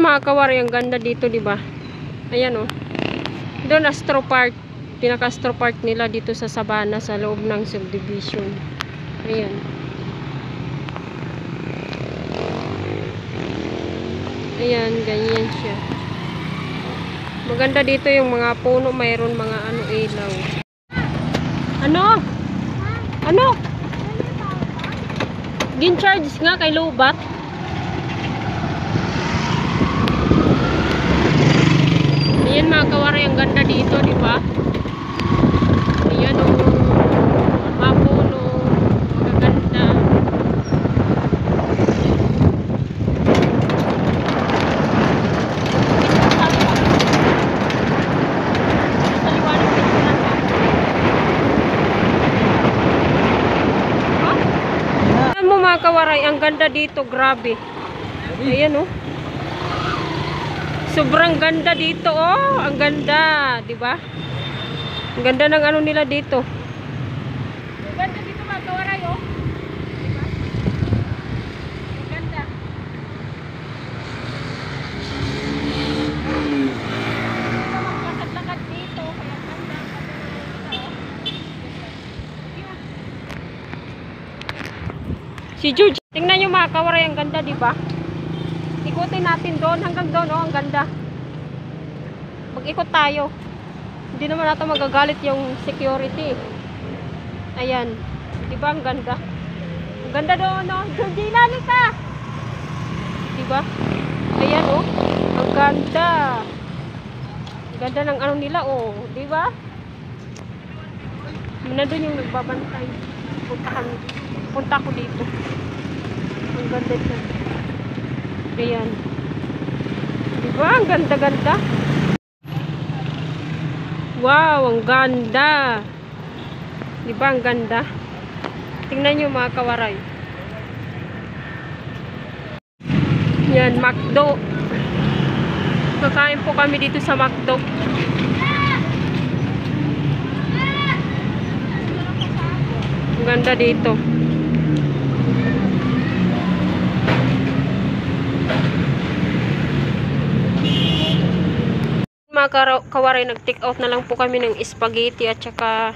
Ayan mga kawari, ang ganda dito, di ba? Ayan oh. Doon Astro Park, pinaka-Astro Park nila dito sa Sabana sa loob ng subdivision. Ayan. Ayan, ganyan siya. Maganda dito yung mga puno, mayroon mga ano ilaw. Ano? Ano? Gin-charge nga kay Lobat. Ayan mga kawari, ang ganda dito, di ba? Ayan o, mga puno, magaganda. Ayan mo mga kawaray, ang ganda dito, grabe. Ayan o. Sobrang ganda dito, oh. Ang ganda, 'di ba? Ang ganda ng ano nila dito. Ang ganda dito mga kawaray, oh. 'Di ba? Ang ganda. Lakad-lakad dito, kaya ganda. Si George, tingnan niyo mga kawaray, ang ganda, 'di ba? Ikutin natin doon, hanggang doon, oh, ang ganda. Mag-ikot tayo. Hindi naman natin magagalit yung security. Ayan. Diba, ang ganda. Ang ganda doon, oh. Georgina, ka! Diba? Ayan, oh. Ang ganda. Ang ganda ng ano nila, oh. Diba? Nandun yung nagbabantay. Punta ko dito. Ang ganda siya. Ayan. Diba? Ang ganda-ganda. Wow, ang ganda. Diba? Ang ganda. Tingnan nyo mga kawaray. Yan, McDo. Kakain po kami dito sa McDo. Ang ganda dito. Mga kawaray, nag-take out na lang po kami ng spaghetti at saka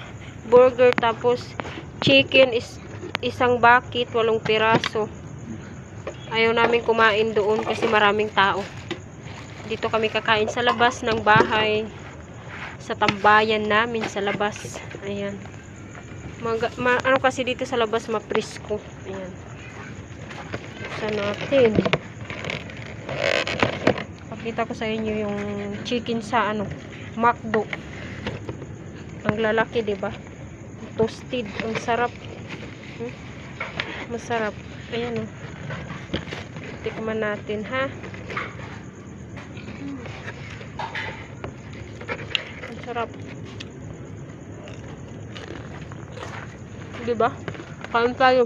burger, tapos chicken is isang bucket, 8 piraso. Ayaw namin kumain doon kasi maraming tao. Dito kami kakain sa labas ng bahay, sa tambayan namin sa labas. Ayan. Ano kasi dito sa labas mapresko. Ayan. Buksan natin. Pakita ko sa inyo yung chicken sa ano, McDo. Ang lalaki, 'di ba? Toasted, ang sarap. Masarap. Ayan oh. Tikman natin, ha. Ang sarap. 'Di ba? Kain tayo.